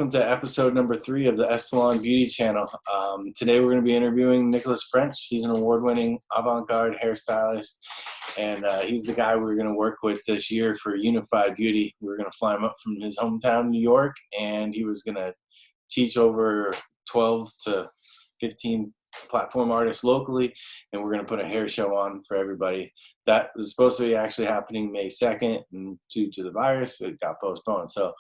welcome to episode number 3 of the Salon Beauty channel. Today we're going to be interviewing Nicholas French. He's an award-winning avant-garde hairstylist, and he's the guy we're going to work with this year for Unified Beauty. We're going to fly him up from his hometown, New York, and he was going to teach over 12 to 15 platform artists locally, and we're going to put a hair show on for everybody. That was supposed to be actually happening May 2nd, and due to the virus, it got postponed. So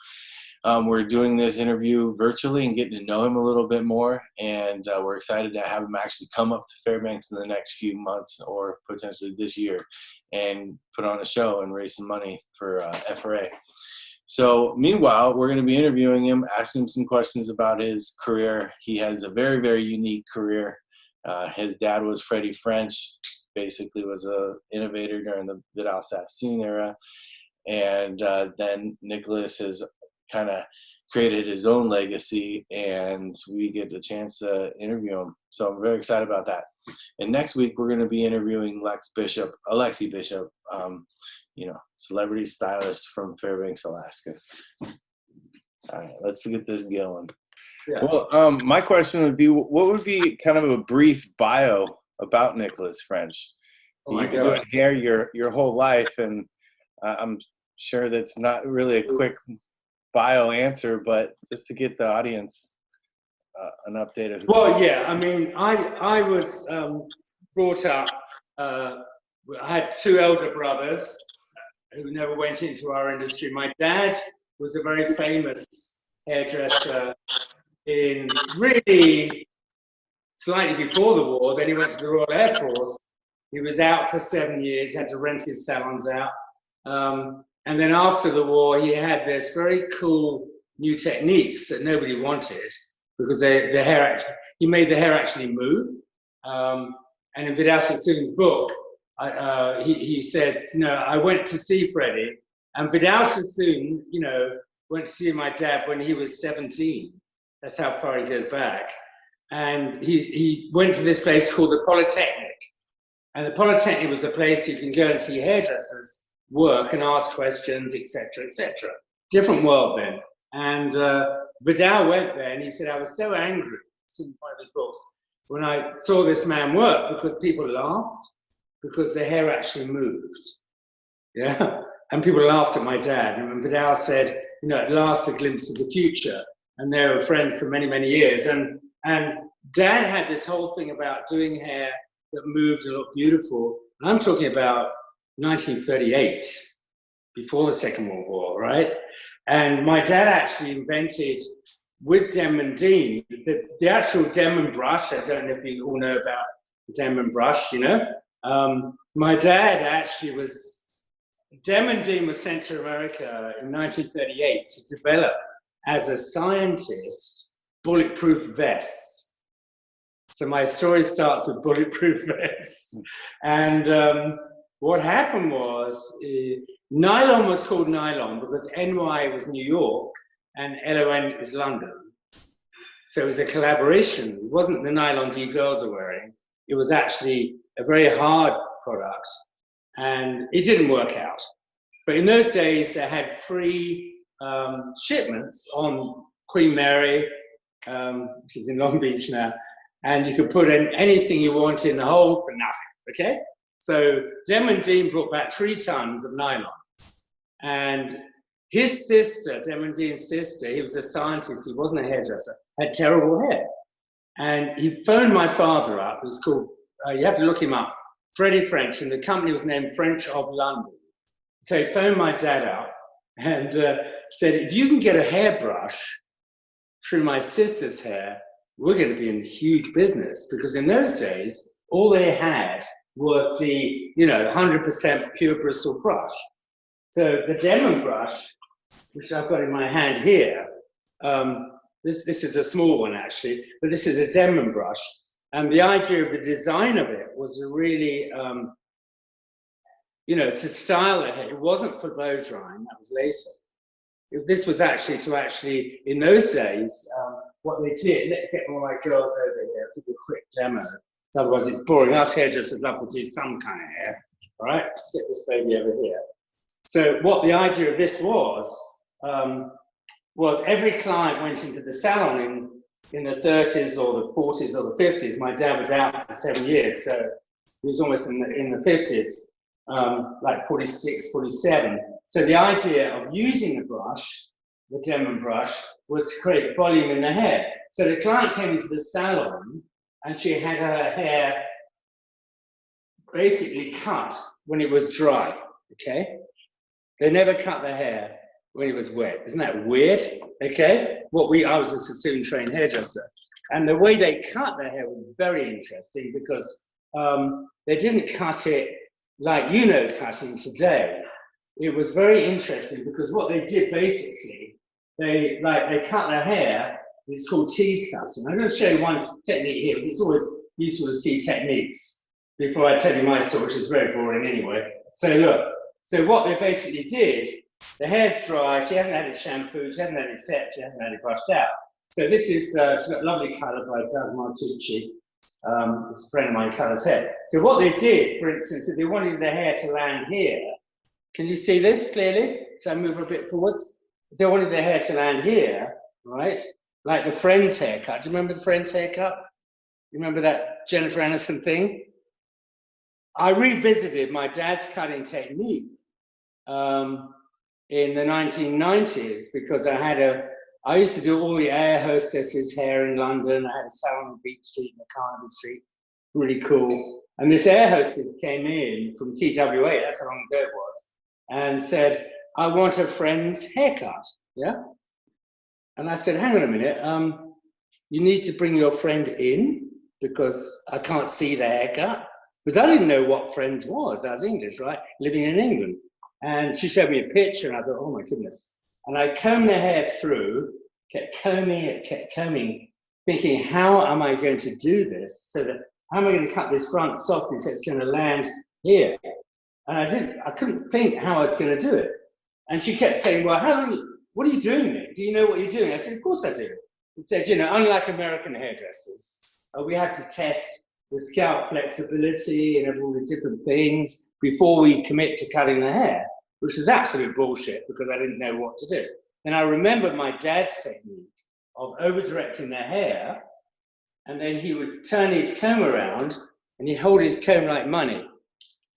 we're doing this interview virtually and getting to know him a little bit more, and we're excited to have him actually come up to Fairbanks in the next few months or potentially this year and put on a show and raise some money for FRA. So meanwhile, we're going to be interviewing him, asking him some questions about his career. He has a very, very unique career. His dad was Freddie French, basically was an innovator during the Vidal Sassoon era. And then Nicholas has kind of created his own legacy, and we get the chance to interview him. So I'm very excited about that. And next week, we're going to be interviewing Alexi Bishop, celebrity stylist from Fairbanks, Alaska. All right, let's get this going. Yeah. Well, my question would be, what would be kind of a brief bio about Nicholas French? You've been doing hair your whole life, and I'm sure that's not really a quick bio answer, but just to get the audience an update of. Well, yeah, I mean, I was brought up. I had 2 elder brothers who never went into our industry. My dad was a very famous hairdresser in really slightly before the war. Then he went to the Royal Air Force. He was out for 7 years, had to rent his salons out. And then after the war, he had this very cool new techniques that nobody wanted because he made the hair actually move. And in Vidal Sassoon's book, he said, I went to see Freddie, and Vidal Sassoon, went to see my dad when he was 17. That's how far he goes back. And he went to this place called the Polytechnic. And the Polytechnic was a place you can go and see hairdressers work and ask questions, etc., etc. Different world then. And Vidal went there, and he said, I was so angry, it's in one of his books, when I saw this man work, because people laughed, because the hair actually moved. Yeah. And people laughed at my dad. And Vidal said, at last a glimpse of the future. And they were friends for many, many years. And Dad had this whole thing about doing hair that moved and looked beautiful. And I'm talking about 1938, before the Second World War, right? And my dad actually invented, with Denman Dean, the actual Denman brush. I don't know if you all know about the Denman brush, my dad actually Denman Dean was sent to America in 1938 to develop, as a scientist, bulletproof vests. So my story starts with bulletproof vests. And what happened was, nylon was called nylon because NY was New York and LON is London. So it was a collaboration. It wasn't the nylons you girls are wearing. It was actually a very hard product, and it didn't work out. But in those days, they had free shipments on Queen Mary, which is in Long Beach now, and you could put in anything you wanted in the hole for nothing, okay? So Denman Dean brought back 3 tons of nylon. And his sister, Denman Dean's sister, he was a scientist, he wasn't a hairdresser, had terrible hair. And he phoned my father up. It was called, you have to look him up, Freddie French, and the company was named French of London. So he phoned my dad up and said, if you can get a hairbrush through my sister's hair, we're going to be in huge business. Because in those days, all they had was the 100% pure bristle brush. So the Denman brush, which I've got in my hand here, this is a small one actually, but this is a Denman brush. And the idea of the design of it was really, to style the hair. It wasn't for blow drying, that was later. This was actually in those days, what they did, let's get more like girls over here, to do a quick demo. Otherwise it's boring. Us hairdressers love to do some kind of hair. All right, let's get this baby over here. So what the idea of this was, was every client went into the salon in the 30s or the 40s or the 50s. My dad was out for 7 years, so he was almost in the 50s, like 46, 47. So the idea of using the brush, the Denman brush, was to create volume in the hair. So the client came into the salon and she had her hair basically cut when it was dry, okay? They never cut the hair when it was wet. Isn't that weird? Okay? I was a Sassoon trained hairdresser. And the way they cut their hair was very interesting because they didn't cut it like cutting today. It was very interesting because what they did basically, they cut their hair. It's called tease cutting. I'm going to show you one technique here. It's always useful to see techniques before I tell you my story, which is very boring anyway. So look, so what they basically did, the hair's dry, she hasn't had it shampooed, she hasn't had it set, she hasn't had it brushed out. So this is, she's got a lovely colour by Doug Martucci. It's a friend of mine, colours hair. So what they did, for instance, if they wanted the hair to land here, can you see this clearly? Should I move a bit forwards? If they wanted the hair to land here, right? Like the Friends haircut. Do you remember the Friends haircut? You remember that Jennifer Aniston thing? I revisited my dad's cutting technique in the 1990s because I used to do all the air hostesses' hair in London. I had a salon on Beach Street and Carnaby Street, really cool. And this air hostess came in from TWA, that's how long ago it was, and said, I want a Friend's haircut, yeah? And I said, hang on a minute, you need to bring your friend in because I can't see the haircut. Because I didn't know what Friends was. I was English, right? Living in England. And she showed me a picture and I thought, oh my goodness. And I combed the hair through, kept combing, thinking, how am I going to do this? So that, how am I going to cut this front softly so it's going to land here? And I couldn't think how I was going to do it. And she kept saying, well, what are you doing, Nick? Do you know what you're doing? I said, of course I do. She said, unlike American hairdressers, we have to test the scalp flexibility and all the different things before we commit to cutting the hair, which was absolute bullshit because I didn't know what to do. And I remember my dad's technique of over-directing the hair, and then he would turn his comb around and he'd hold his comb like money,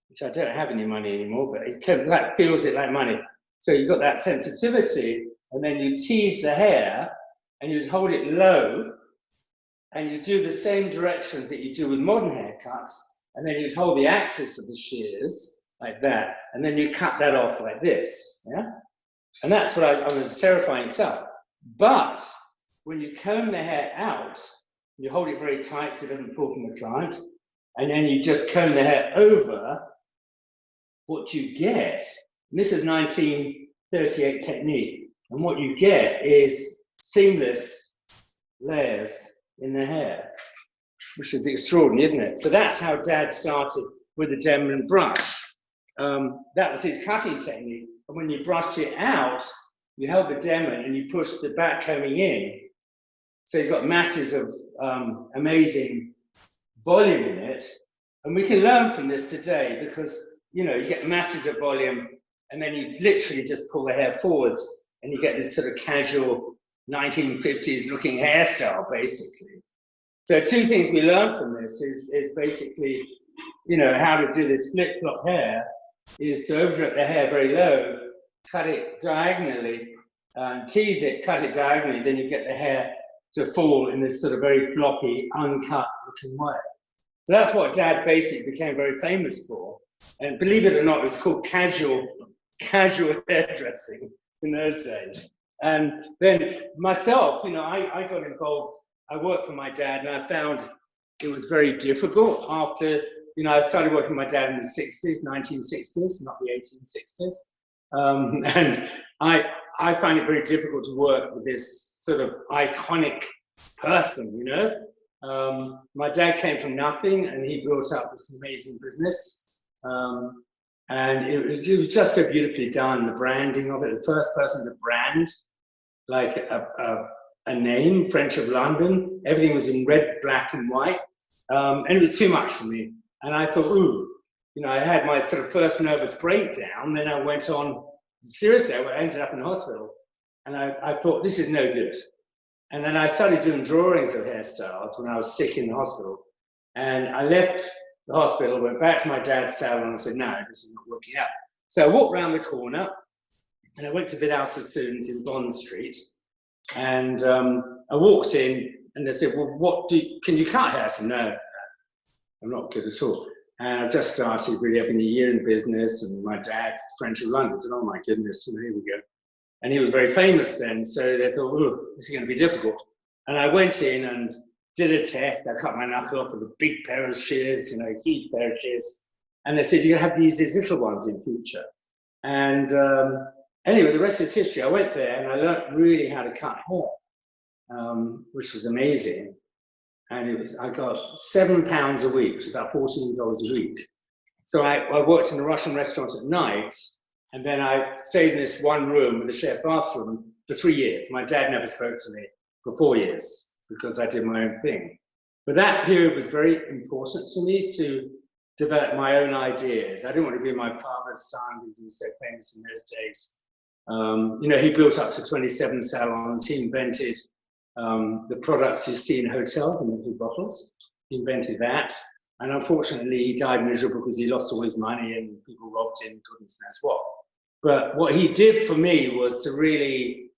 which I don't have any money anymore, but his comb feels it like money. So you've got that sensitivity, and then you tease the hair and you'd hold it low, and you do the same directions that you do with modern haircuts, and then you'd hold the axis of the shears like that, and then you cut that off like this, yeah? And that's what I was terrifying stuff. But when you comb the hair out, you hold it very tight so it doesn't pull from the client, and then you just comb the hair over, what you get, and this is 1938 technique, and what you get is seamless layers in the hair, which is extraordinary, isn't it? So that's how Dad started with the Denman brush. That was his cutting technique. And when you brushed it out, you held the Denman and you pushed the back combing in. So you've got masses of amazing volume in it. And we can learn from this today because, you get masses of volume and then you literally just pull the hair forwards and you get this sort of casual 1950s looking hairstyle, basically. So two things we learned from this is basically, how to do this flip-flop hair is to over-direct the hair very low, cut it diagonally, tease it, cut it diagonally, then you get the hair to fall in this sort of very floppy, uncut looking way. So that's what Dad basically became very famous for. And believe it or not, it was called casual hairdressing in those days. And then myself, I got involved. I worked for my dad, and I found it was very difficult after, I started working with my dad in the 60s, 1960s, not the 1860s. And I find it very difficult to work with this sort of iconic person, My dad came from nothing, and he built up this amazing business. And it was just so beautifully done, the branding of it, the first person to brand like a name, French of London. Everything was in red, black, and white. And it was too much for me. And I thought, ooh, I had my sort of first nervous breakdown. Then I went on, seriously, I ended up in hospital. And I thought, this is no good. And then I started doing drawings of hairstyles when I was sick in the hospital. And I left the hospital, went back to my dad's salon and said, no, this is not working out. So I walked around the corner and I went to Vidal Sassoon's in Bond Street. And I walked in and they said, well, can you cut hair? I said, no, I'm not good at all. And I've just started, really, I've been a year in business, and my dad's French of London said, oh my goodness, here we go. And he was very famous then, so they thought, oh, this is going to be difficult. And I went in and did a test. I cut my knuckle off with a big pair of shears, a huge pair of shears. And they said, you're going to have these little ones in future. And anyway, the rest is history. I went there and I learned really how to cut hair, which was amazing. And I got £7 a week, which is about $14 a week. So I worked in a Russian restaurant at night, and then I stayed in this one room with a shared bathroom for 3 years. My dad never spoke to me for 4 years because I did my own thing. But that period was very important to me to develop my own ideas. I didn't want to be my father's son, because he was so famous in those days. He built up to 27 salons. He invented the products you see in hotels in the big bottles. He invented that. And unfortunately, he died miserable because he lost all his money and people robbed him, goodness knows what. But what he did for me was to really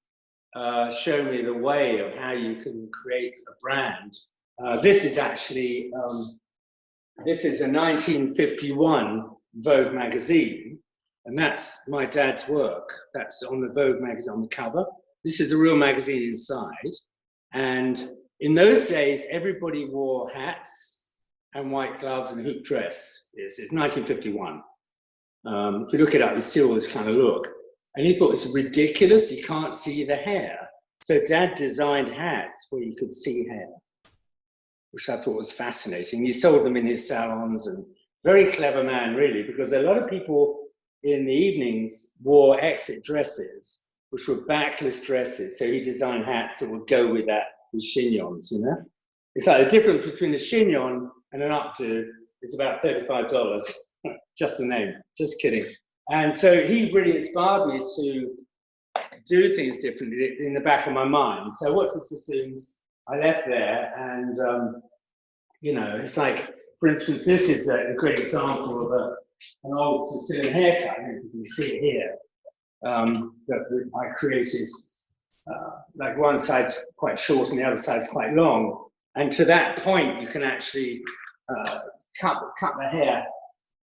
show me the way of how you can create a brand. This is actually, this is a 1951 Vogue magazine, and that's my dad's work. That's on the Vogue magazine on the cover. This is a real magazine inside. And in those days, everybody wore hats and white gloves and hoop dress. It's 1951. If you look it up, you see all this kind of look. And he thought it's ridiculous, you can't see the hair. So Dad designed hats where you could see hair, which I thought was fascinating. He sold them in his salons, and very clever man, really, because a lot of people in the evenings wore exit dresses, which were backless dresses. So he designed hats that would go with that, with chignons, It's like the difference between a chignon and an updo is about $35. Just the name, just kidding. And so he really inspired me to do things differently in the back of my mind. So I worked at Sassoon's, I left there, and it's like, for instance, this is a great example of an old Sassoon haircut. You can see it here. That I created, like one side's quite short and the other side's quite long. And to that point, you can actually cut the hair.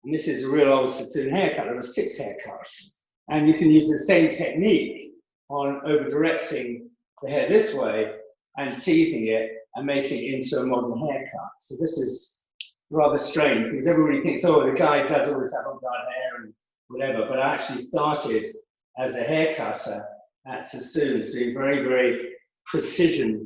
And this is a real old Sassoon haircut. There were 6 haircuts. And you can use the same technique on over-directing the hair this way and teasing it and making it into a modern haircut. So this is rather strange because everybody thinks, oh, the guy does all this avant-garde hair and whatever. But I actually started as a hair cutter at Sassoon's, doing very, very precision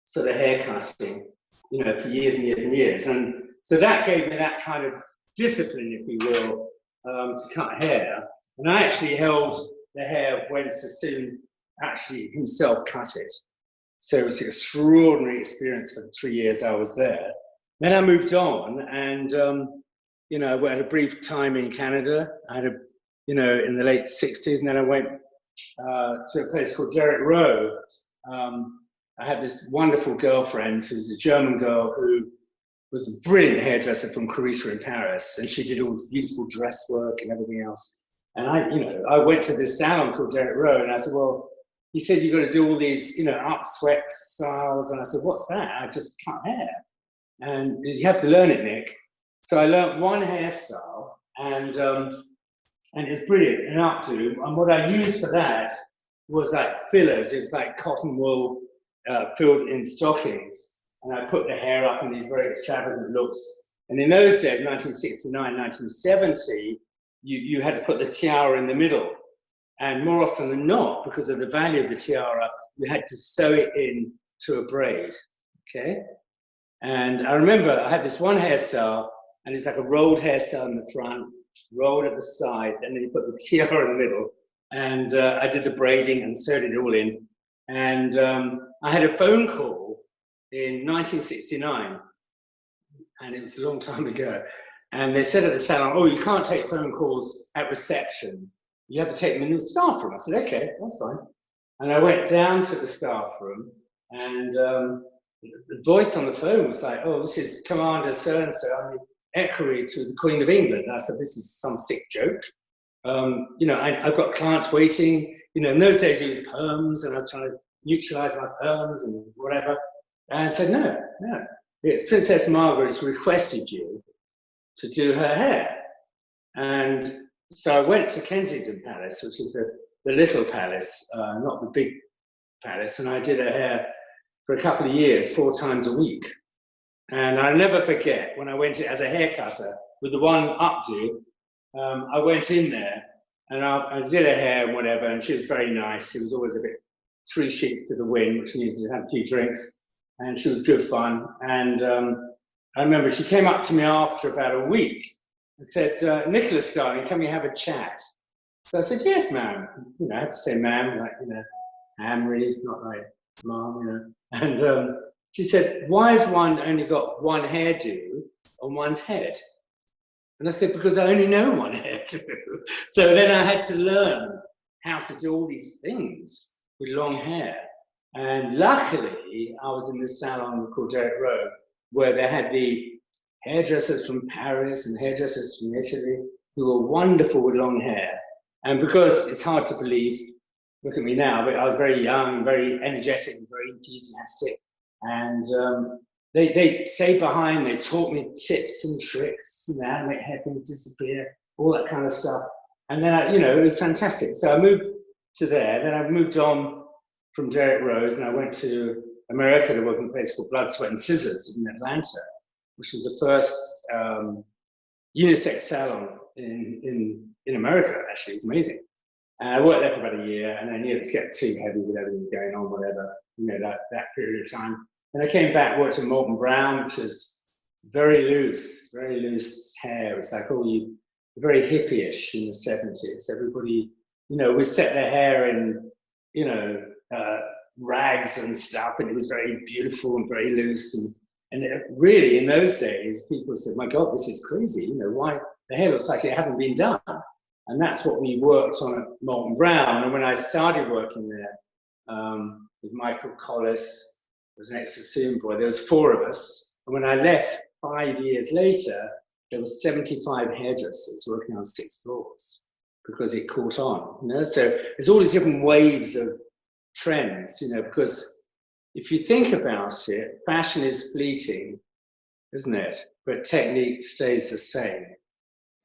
sort of hair cutting, for years and years and years. And so that gave me that kind of discipline, if you will, to cut hair. And I actually held the hair when Sassoon actually himself cut it. So it was an extraordinary experience for the 3 years I was there. Then I moved on, and I had a brief time in Canada. I had in the late 60s, and then I went to a place called Derrick Row. I had this wonderful girlfriend who's a German girl who was a brilliant hairdresser from Carita in Paris, and she did all this beautiful dress work and everything else. And I went to this salon called Derrick Row, and I said, well, he said you've got to do all these, upswept styles. And I said, what's that? I just cut hair. And you have to learn it, Nick. So I learned one hairstyle, and it was brilliant, an updo. And what I used for that was like fillers. It was like cotton wool filled in stockings. And I put the hair up in these very extravagant looks. And in those days, 1969, 1970, you had to put the tiara in the middle. And more often than not, because of the value of the tiara, you had to sew it in to a braid, okay? And I remember I had this one hairstyle, and it's like a rolled hairstyle in the front, rolled at the sides, and then you put the tiara in the middle. And I did the braiding and sewed it all in. And I had a phone call in 1969, and it was a long time ago. And they said at the salon, oh, you can't take phone calls at reception. You have to take them in the staff room. I said, okay, that's fine. And I went down to the staff room, and the voice on the phone was like, "Oh, this is Commander so-and-so, I'm the equerry to the Queen of England." And I said, "This is some sick joke. You know, I've got clients waiting." You know, in those days it was perms, and I was trying to neutralize my perms and whatever. And I said, "No, no, it's Princess Margaret's requested you to do her hair." And so I went to Kensington Palace, which is the little palace, not the big palace, and I did her hair for a couple of years, 4 times a week. And I'll never forget when I went in as a hair cutter with the one updo. I went in there and I did her hair and whatever, and she was very nice. She was always a bit 3 sheets to the wind, which means to have a few drinks, and she was good fun. And I remember she came up to me after about a week and said, "Nicholas, darling, can we have a chat?" So I said, "Yes, ma'am." You know, I have to say ma'am, like, you know, am really, not like mom, you know. And she said, "Why has one only got one hairdo on one's head?" And I said, "Because I only know one hairdo." So then I had to learn how to do all these things with long hair. And luckily, I was in this salon called Derek Rowe, where they had the hairdressers from Paris and hairdressers from Italy who were wonderful with long hair. And because it's hard to believe, look at me now, but I was very young, very energetic, very enthusiastic. And they stayed behind, they taught me tips and tricks, you know, how to make hairpins disappear, all that kind of stuff. And then, you know, it was fantastic. So I moved to there, then I moved on from Derek Rose, and I went to America to work in a place called Blood, Sweat and Scissors in Atlanta, which was the first unisex salon in America, actually. It's amazing. And I worked there for about a year, and I knew it get too heavy with everything going on, whatever, you know, that period of time. And I came back, worked in Molton Brown, which is very loose hair. It's like all you, very hippie-ish in the 70s. Everybody, you know, would set their hair in, you know, rags and stuff, and it was very beautiful and very loose. And it, really, in those days, people said, "My God, this is crazy. You know, why the hair looks like it hasn't been done." And that's what we worked on at Molton Brown. And when I started working there with Michael Collis, was an ex-Sassoon boy, there was 4 of us. And when I left 5 years later, there were 75 hairdressers working on 6 floors because it caught on. You know? So there's all these different waves of trends, you know, because if you think about it, fashion is fleeting, isn't it? But technique stays the same.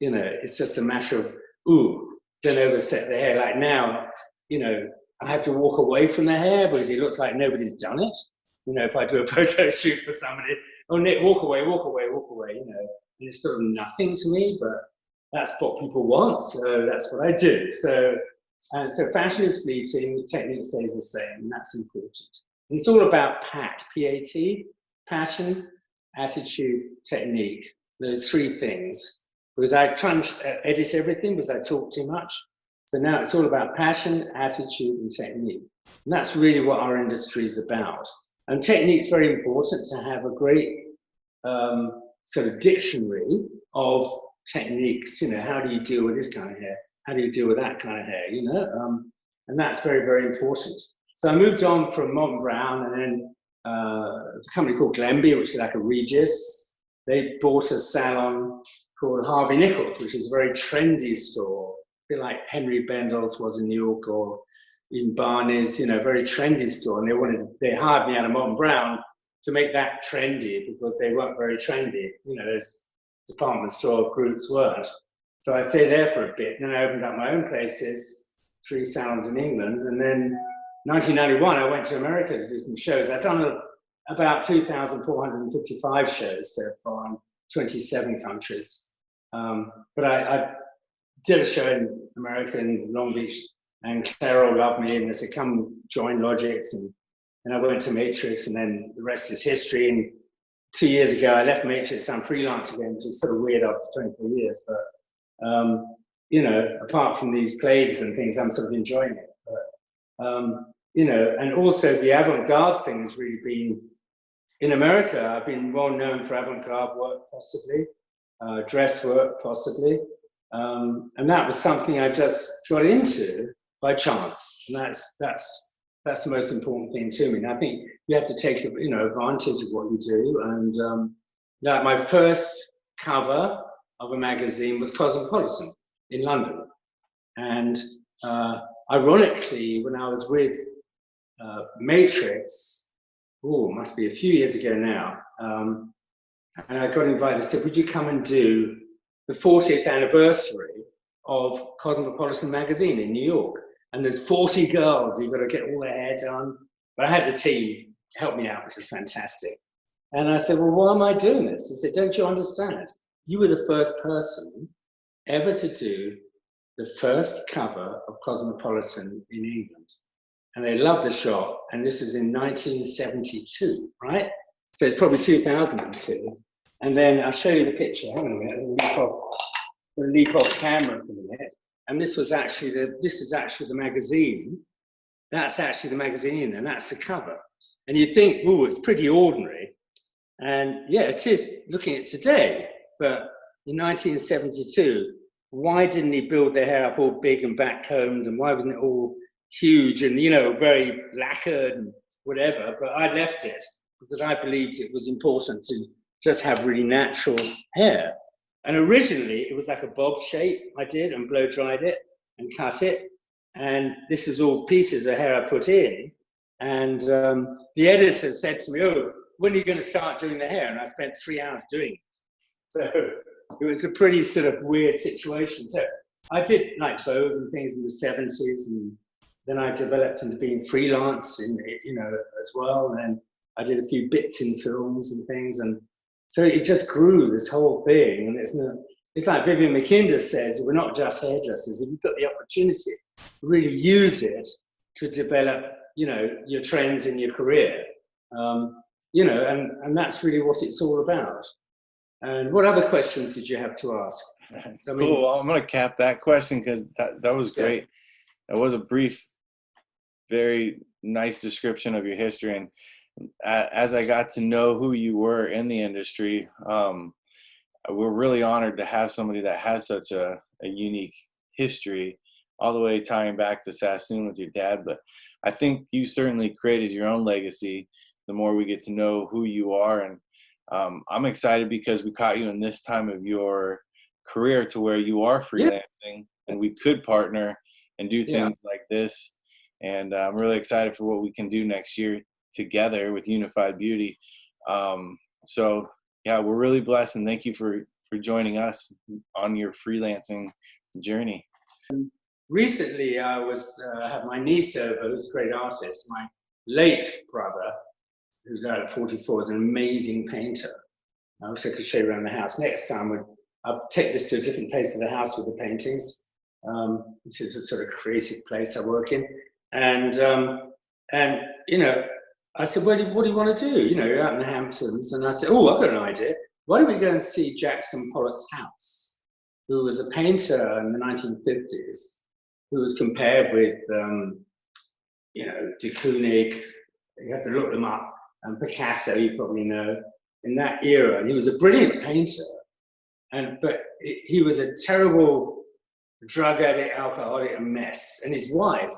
You know, it's just a matter of, ooh, don't overset the hair. Like now, you know, I have to walk away from the hair because it looks like nobody's done it. You know, if I do a photo shoot for somebody, "Oh, Nick, walk away, walk away, walk away," you know, and it's sort of nothing to me, but that's what people want, so that's what I do. So fashion is fleeting, technique stays the same, and that's important. And it's all about PAT, P-A-T, passion, attitude, technique. Those 3 things. Because I try and edit everything because I talk too much. So now it's all about passion, attitude, and technique. And that's really what our industry is about. And technique is very important to have a great sort of dictionary of techniques. You know, how do you deal with this kind of hair? How do you deal with that kind of hair? You know, and that's very, very important. So I moved on from Molton Brown, and then there's a company called Glenby, which is like a Regis. They bought a salon called Harvey Nichols, which is a very trendy store, a bit like Henry Bendel's was in New York, or in Barney's, you know, very trendy store. And they hired me out of Molton Brown to make that trendy because they weren't very trendy. You know, those department store groups weren't. So I stayed there for a bit, and then I opened up my own places, 3 salons in England. And then 1991, I went to America to do some shows. I've done about 2,455 shows so far in 27 countries. But I did a show in America, in Long Beach, and Carol loved me, and they said, "Come join Logix." And I went to Matrix, and then the rest is history. And 2 years ago, I left Matrix. I'm freelance again, which is sort of weird after 24 years. But, you know, apart from these plagues and things, I'm sort of enjoying it. But, you know, and also the avant-garde thing has really been, in America, I've been well known for avant-garde work, possibly, dress work, possibly. And that was something I just got into by chance. And that's That's the most important thing to me. And I think you have to take, advantage of what you do. And like my first cover of a magazine was Cosmopolitan in London. And ironically, when I was with Matrix, must be a few years ago now, and I got invited, I said, would you come and do the 40th anniversary of Cosmopolitan magazine in New York? And there's 40 girls, you've got to get all their hair done. But I had the team help me out, which is fantastic. And I said, well, why am I doing this? He said, don't you understand? You were the first person ever to do the first cover of Cosmopolitan in England. And they loved the shot. And this is in 1972, right? So it's probably 2002. And then I'll show you the picture. Hang on a minute. Leap off camera for a minute. And this is actually the magazine. That's actually the magazine, and that's the cover. And you think, it's pretty ordinary. And yeah, it is looking at today. But in 1972, why didn't he build their hair up all big and backcombed? And why wasn't it all huge and, very lacquered and whatever? But I left it because I believed it was important to just have really natural hair. And originally it was like a bob shape I did, and blow dried it and cut it. And this is all pieces of hair I put in. And the editor said to me, when are you going to start doing the hair? And I spent 3 hours doing it. So it was a pretty sort of weird situation. So I did like Vogue and things in the 70s. And then I developed into being freelance as well. And I did a few bits in films and things. And so it just grew, this whole thing. And it's like Vivian McKinder says, we're not just hairdressers. If you've got the opportunity, really use it to develop, your trends in your career. And that's really what it's all about. And what other questions did you have to ask? Cool. Well, I'm going to cap that question because that was great. Yeah. That was a brief, very nice description of your history. And as I got to know who you were in the industry, we're really honored to have somebody that has such a unique history, all the way tying back to Sassoon with your dad. But I think you certainly created your own legacy the more we get to know who you are. And I'm excited because we caught you in this time of your career to where you are freelancing, and we could partner and do things like this. And I'm really excited for what we can do next year together with Unified Beauty. So yeah, we're really blessed, and thank you for joining us on your freelancing journey. Recently, I had my niece over, who's a great artist. My late brother, who died at 44, is an amazing painter. I wish I could show you around the house. Next time, I'll take this to a different place of the house with the paintings. This is a sort of creative place I work in. And I said, what do you want to do? You're out in the Hamptons. And I said, I've got an idea. Why don't we go and see Jackson Pollock's house, who was a painter in the 1950s, who was compared with, de Kooning. You have to look them up. And Picasso, you probably know, in that era. And he was a brilliant painter. But he was a terrible drug addict, alcoholic, a mess. And his wife,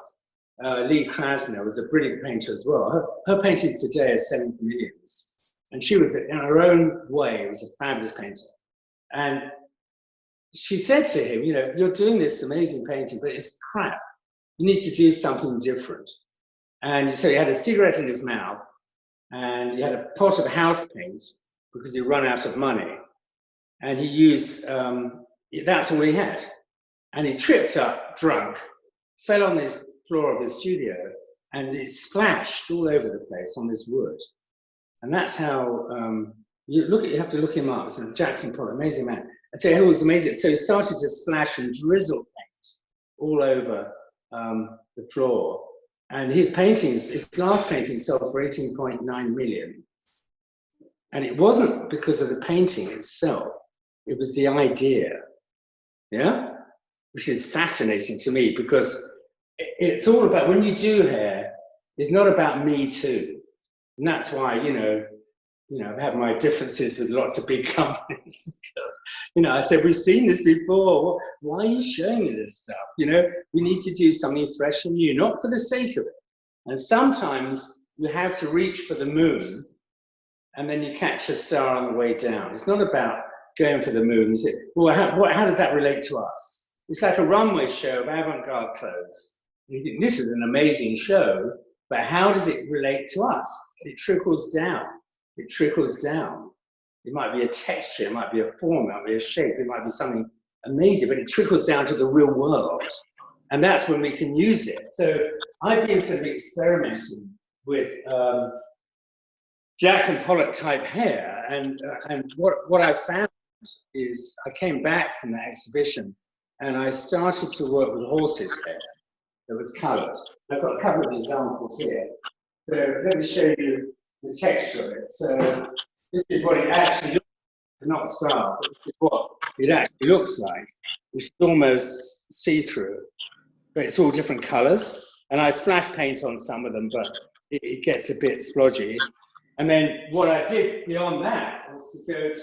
Lee Krasner, was a brilliant painter as well. Her paintings today are selling for millions. And she was, in her own way, was a fabulous painter. And she said to him, you're doing this amazing painting, but it's crap. You need to do something different. And so he had a cigarette in his mouth, and he had a pot of house paint because he'd run out of money. And he used, that's all he had. And he tripped up, drunk, fell on this floor of his studio, and it splashed all over the place on this wood. And that's how, you have to look him up. It's a Jackson Pollock, amazing man. And so it was amazing. So he started to splash and drizzle paint all over the floor. And his paintings, his last painting sold for 18.9 million. And it wasn't because of the painting itself, it was the idea, which is fascinating to me, because it's all about, when you do hair, it's not about me too. And that's why, I've had my differences with lots of big companies because, I said, we've seen this before. Why are you showing me this stuff? We need to do something fresh and new, not for the sake of it. And sometimes you have to reach for the moon, and then you catch a star on the way down. It's not about going for the moon. Is it? Well, how does that relate to us? It's like a runway show of avant-garde clothes. You think, this is an amazing show, but how does it relate to us? It trickles down. It trickles down. It might be a texture, it might be a form, it might be a shape, it might be something amazing, but it trickles down to the real world. And that's when we can use it. So I've been sort of experimenting with Jackson Pollock type hair, and what I found is I came back from that exhibition and I started to work with horses hair that was coloured. I've got a couple of examples here. So let me show you the texture of it. So this is what it actually looks like. It's not style, but this is what it actually looks like, which is almost see-through. But it's all different colours. And I splash paint on some of them, but it gets a bit splodgy. And then what I did beyond that was to go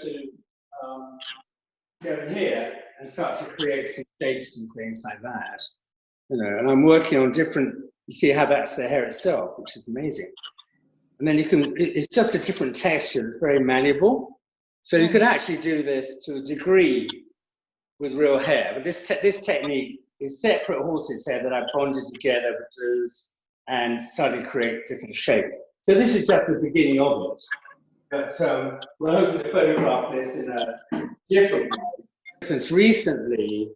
in here and start to create some shapes and things like that. You know, and I'm working on different, you see how that's the hair itself, which is amazing. And then you can, it's just a different texture, it's very malleable. So you could actually do this to a degree with real hair, but this technique is separate horses hair that I've bonded together with glues and started to create different shapes. So this is just the beginning of it. But we're hoping to photograph this in a different way. Since recently,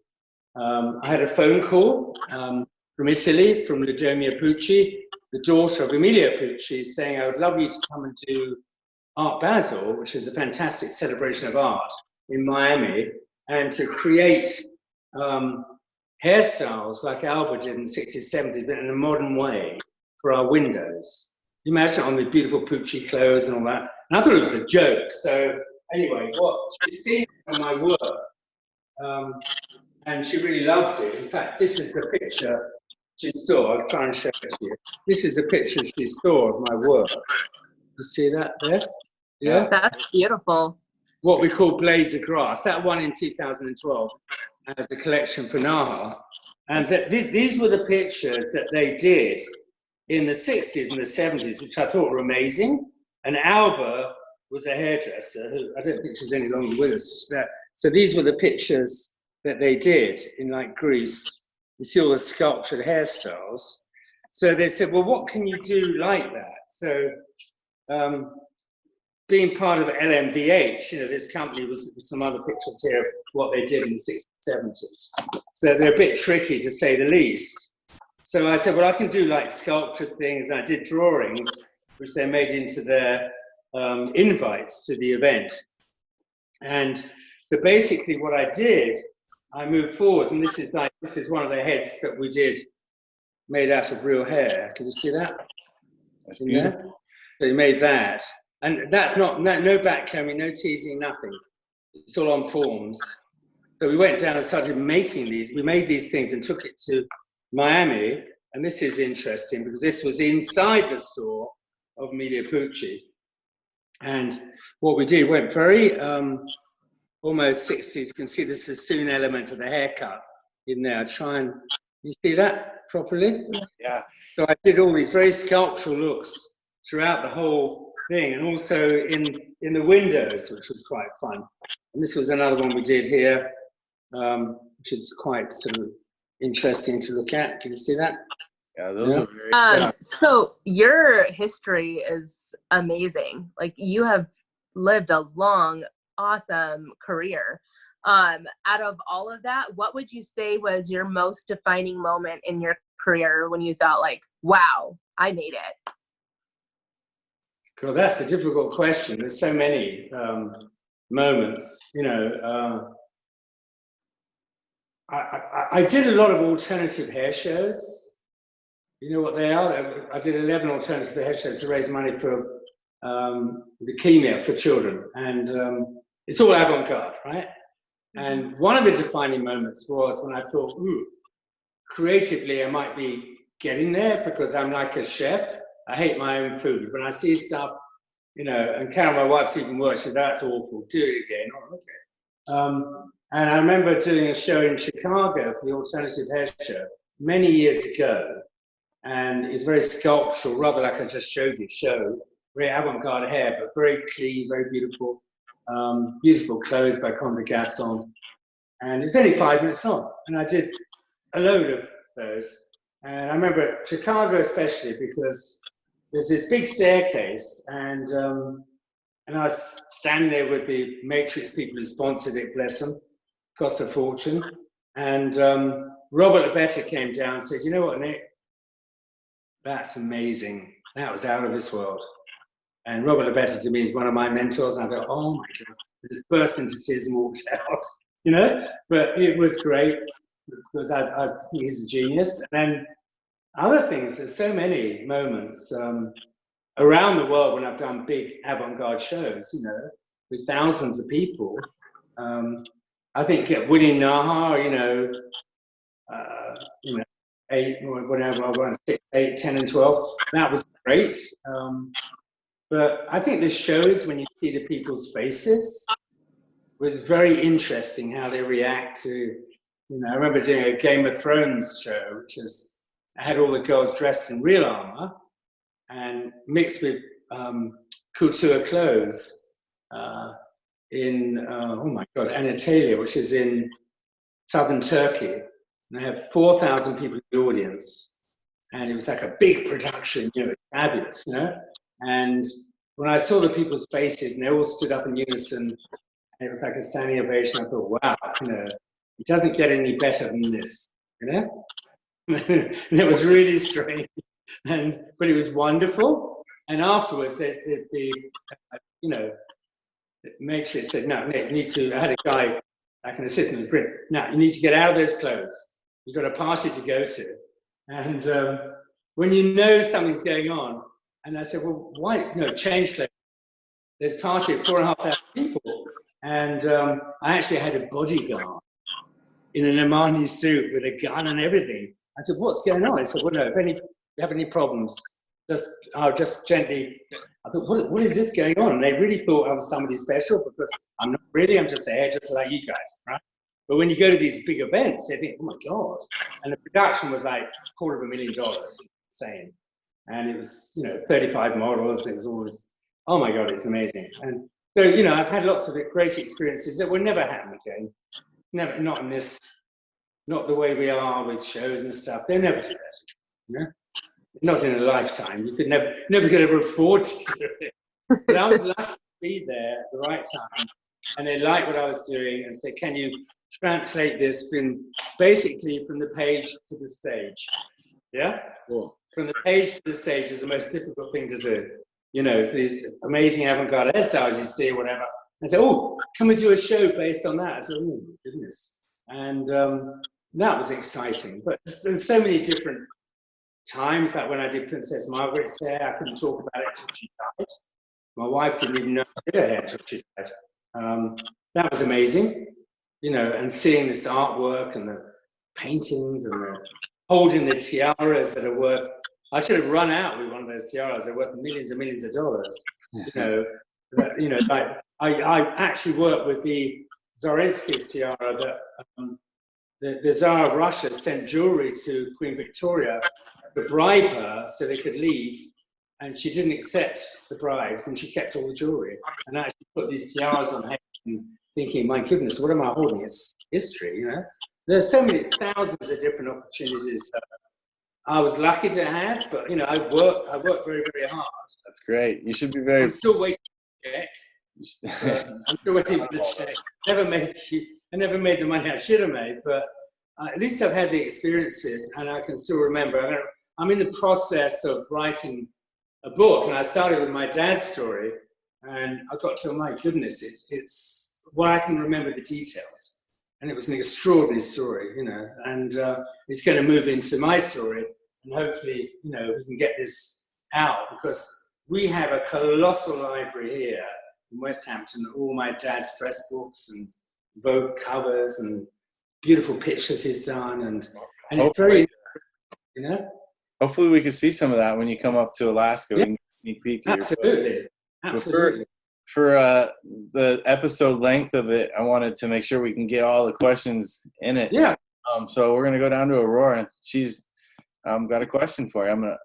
I had a phone call from Italy, from Ludomia Pucci, the daughter of Emilio Pucci, saying, I would love you to come and do Art Basel, which is a fantastic celebration of art in Miami, and to create hairstyles like Alba did in the 60s, 70s, but in a modern way for our windows. You imagine on the beautiful Pucci clothes and all that. And I thought it was a joke. So anyway, what she's seen on my work, and she really loved it. In fact, this is the picture she saw. I'll try and show it to you. This is the picture she saw of my work. You see that there? Yeah. That's beautiful. What we call Blades of Grass. That one in 2012 as a collection for Naha. And these were the pictures that they did in the 60s and the 70s, which I thought were amazing. And Alba was a hairdresser who I don't think she's any longer with us. So these were the pictures that they did in like Greece. You see all the sculptured hairstyles. So they said, well, what can you do like that? So being part of LMVH, you know, this company was some other pictures here of what they did in the 60s, 70s. So they're a bit tricky to say the least. So I said, well, I can do like sculptured things. And I did drawings, which they made into their invites to the event. And so basically what I did, I moved forward, and this is one of the heads that we did made out of real hair. Can you see that? That's beautiful. So you made that. And that's no backcombing, no teasing, nothing. It's all on forms. So we went down and started making these. We made these things and took it to Miami. And this is interesting because this was inside the store of Emilio Pucci. And what we did went very almost 60s. You can see the sassoon element of the haircut in there. You see that properly? Yeah. So I did all these very sculptural looks throughout the whole thing, and also in the windows, which was quite fun. And this was another one we did here, which is quite sort of interesting to look at. Can you see that? Yeah, those are very so your history is amazing. Like, you have lived a long, awesome career. Out of all of that, what would you say was your most defining moment in your career when you thought, like, wow, I made it? God, that's a difficult question. There's so many moments, you know. I did a lot of alternative hair shows. You know what they are? I did 11 alternative hair shows to raise money for leukemia for children. And it's all avant-garde, right? And one of the defining moments was when I thought, ooh, creatively I might be getting there because I'm like a chef. I hate my own food. When I see stuff, you know, and Karen, my wife's even worse, she said, that's awful, do it again. Oh, okay. And I remember doing a show in Chicago for the Alternative Hair Show many years ago. and it's very sculptural, rather like I just showed you. Very avant-garde hair, but very clean, very beautiful. Beautiful clothes by Comme des Garçons. And it's only 5 minutes long. And I did a load of those. And I remember Chicago especially, because there's this big staircase, and I was standing there with the Matrix people who sponsored it, bless them, cost a fortune. And Robert Lebetta came down and said, you know what, Nick? That's amazing. That was out of this world. And Robert Lebetta to me is one of my mentors. And I thought, oh my God, I just burst into tears and walked out, you know? But it was great because I think he's a genius. And then other things, there's so many moments around the world when I've done big avant-garde shows, you know, with thousands of people. I think winning Naha, you know, 8, whatever I won, 6, 8, 10, and 12, that was great. But I think the shows, when you see the people's faces, was very interesting how they react to, you know, I remember doing a Game of Thrones show, which is, I had all the girls dressed in real armor and mixed with couture clothes in, oh my God, Anatolia, which is in southern Turkey. And I had 4,000 people in the audience. And it was like a big production, you know, fabulous, you know? And when I saw the people's faces and they all stood up in unison, and it was like a standing ovation, I thought, wow, you know, it doesn't get any better than this, you know? And it was really strange, but it was wonderful. And afterwards, there's the you know, Matrix said, no, Nick, you need to, I had a guy, like an assistant, was brilliant. Now, you need to get out of those clothes. You've got a party to go to. And when you know something's going on, and I said, well, why? No, change clothes. There's a party of 4,500 people. And I actually had a bodyguard in an Armani suit with a gun and everything. I said, what's going on? I said, well, no, if you have any problems, I'll just gently, I thought, what is this going on? And they really thought I was somebody special, because I'm not really, I'm just a hairdresser like you guys, right? But when you go to these big events, they think, oh my God. And the production was like $250,000, insane. And it was, you know, 35 models. It was always, oh my God, it's amazing. And so, you know, I've had lots of great experiences that will never happen again. Never, not in this, not the way we are with shows and stuff. They're never do that, you know? Not in a lifetime. You could never could ever afford to do it. But I was lucky to be there at the right time. And they liked what I was doing and said, can you translate this basically from the page to the stage? Yeah? Cool. From the page to the stage is the most difficult thing to do. You know, these amazing avant-garde hairstyles you see, whatever. And say, oh, can we do a show based on that? I said, oh, goodness. And that was exciting. But there's so many different times, that when I did Princess Margaret's hair, I couldn't talk about it till she died. My wife didn't even know I did her hair till she died. That was amazing, you know, and seeing this artwork and the paintings and the holding the tiaras that are worth, I should have run out with one of those tiaras. They're worth millions and millions of dollars. You know, like I actually worked with the Zarinsky's tiara that the Tsar of Russia sent jewelry to Queen Victoria to bribe her so they could leave, and she didn't accept the bribes, and she kept all the jewelry. And I actually put these tiaras on her and thinking, my goodness, what am I holding? It's history, you know. There's so many thousands of different opportunities I was lucky to have, but you know, I worked very, very hard. That's great. You should be very. I'm still waiting for the check. I'm still waiting for the check. I never made the money I should have made, but at least I've had the experiences, and I can still remember. I'm in the process of writing a book, and I started with my dad's story, and I got to, my goodness, it's where I can remember the details. And it was an extraordinary story, you know, and it's going to move into my story, and hopefully, you know, we can get this out, because we have a colossal library here in West Hampton, all my dad's press books and Vogue covers and beautiful pictures he's done, and it's very, you know. Hopefully we can see some of that when you come up to Alaska. Yeah, we can sneak peek. Absolutely. For the episode length of it, I wanted to make sure we can get all the questions in it. Yeah. So we're gonna go down to Aurora. She's Got a question for you.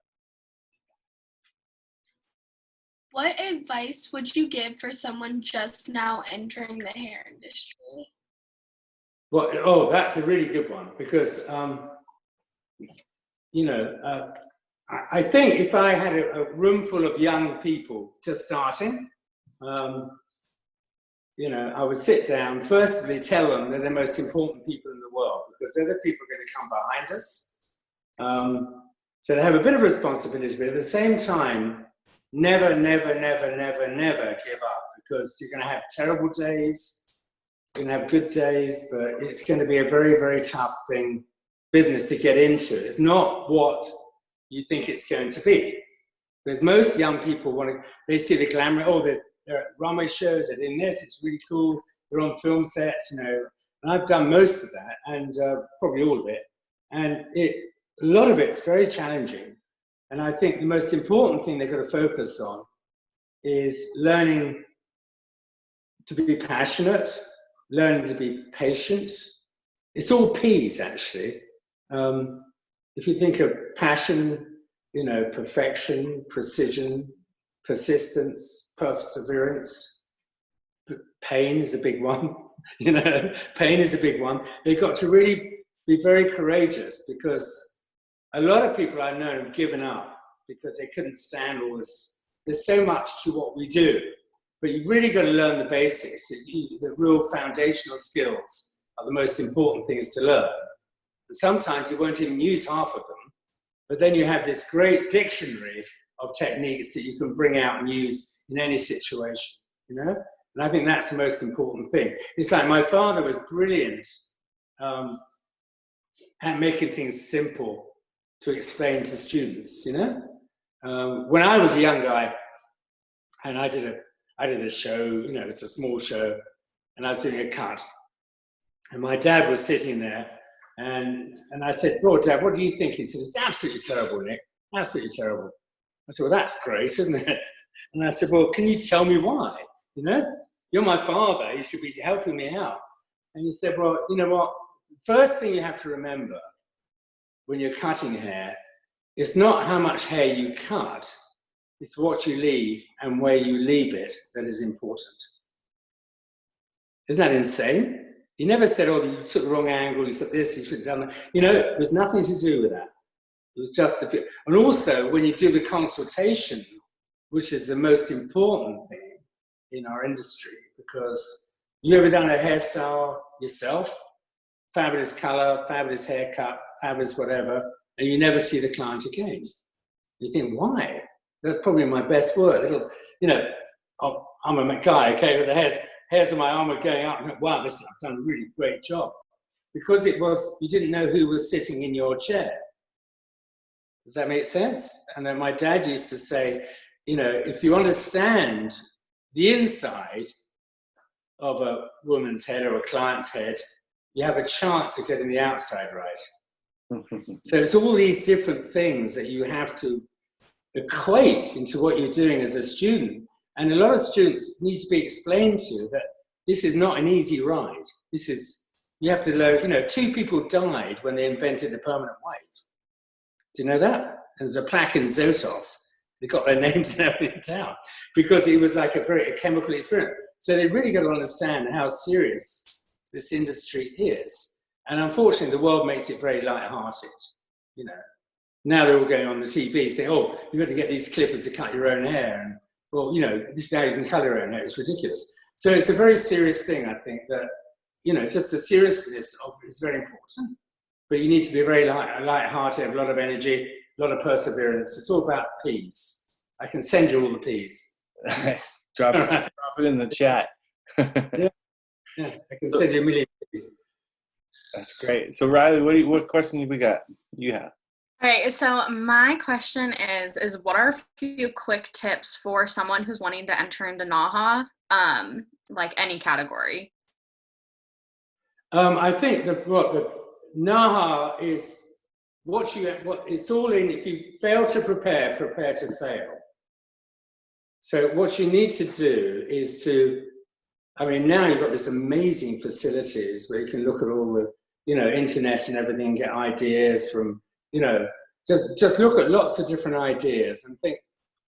What advice would you give for someone just now entering the hair industry? Well, oh, that's a really good one because, I think if I had a room full of young people just starting, I would sit down, firstly tell them they're the most important people in the world because they're the people going to come behind us. So they have a bit of responsibility, but at the same time, never, never, never, never, never give up because you're going to have terrible days, you're going to have good days, but it's going to be a very, very tough business to get into. It's not what you think it's going to be. Because most young people they see the glamour, they're at runway shows, they're doing this, it's really cool, they're on film sets, and I've done most of that, and probably all of it, and a lot of it's very challenging. And I think the most important thing they've got to focus on is learning to be passionate, learning to be patient. It's all P's, actually. If you think of passion, perfection, precision, persistence, perseverance, pain is a big one. Pain is a big one. They've got to really be very courageous because a lot of people I know have given up because they couldn't stand all this. There's so much to what we do, but you've really got to learn the basics. The real foundational skills are the most important things to learn. And sometimes you won't even use half of them, but then you have this great dictionary of techniques that you can bring out and use in any situation, And I think that's the most important thing. It's like my father was brilliant at making things simple to explain to students, When I was a young guy and I did a show, it's a small show, and I was doing a cut. And my dad was sitting there and I said, "Oh, Dad, what do you think?" He said, "It's absolutely terrible, Nick, absolutely terrible." I said, "Well, that's great, isn't it?" And I said, "Well, can you tell me why? You're my father, you should be helping me out." And he said, "Well, you know what? First thing you have to remember when you're cutting hair, it's not how much hair you cut, it's what you leave and where you leave it that is important." Isn't that insane? He never said, "Oh, you took the wrong angle, you took this, you should have done that." It was nothing to do with that. It was just the fit. And also, when you do the consultation, which is the most important thing in our industry, because you ever done a hairstyle yourself? Fabulous color, fabulous haircut, fabulous whatever, and you never see the client again. You think, why? That's probably my best word. I'm a guy, okay, with the hairs on my arm are going up. Wow, I've done a really great job. Because you didn't know who was sitting in your chair. Does that make sense? And then my dad used to say, if you understand the inside of a woman's head or a client's head, you have a chance of getting the outside right. So it's all these different things that you have to equate into what you're doing as a student. And a lot of students need to be explained to that this is not an easy ride. You have to learn, 2 people died when they invented the permanent wave. Do you know that? There's a plaque in Zotos. They got their names and everything down because it was like a chemical experience. So they really got to understand how serious this industry is. And unfortunately, the world makes it very light-hearted. Now they're all going on the TV saying, "Oh, you've got to get these clippers to cut your own hair." And, well, this is how you can cut your own hair. It's ridiculous. So it's a very serious thing, I think, that, just the seriousness of it is very important. But you need to be very light-hearted, have a lot of energy, a lot of perseverance. It's all about P's. I can send you all the P's. Nice. Drop it in the chat. Yeah, I can send you a million P's. That's great. So Riley, what question you have? All right, so my question is what are a few quick tips for someone who's wanting to enter into NAHA, like any category? I think the NAHA is it's all in. If you fail to prepare to fail. So what you need to do is now you've got this amazing facilities where you can look at all the, internet and everything, get ideas from, just look at lots of different ideas and think.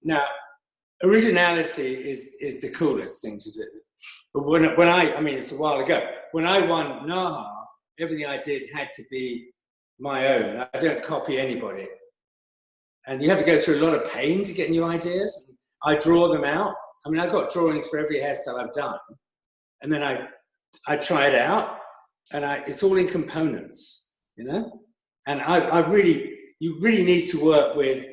Now, originality is the coolest thing to do. But when I mean, it's a while ago. When I won NAHA, everything I did had to be my own. I don't copy anybody. And you have to go through a lot of pain to get new ideas. I draw them out. I mean, I've got drawings for every hairstyle I've done. And then I try it out, and it's all in components, you know? And you really need to work with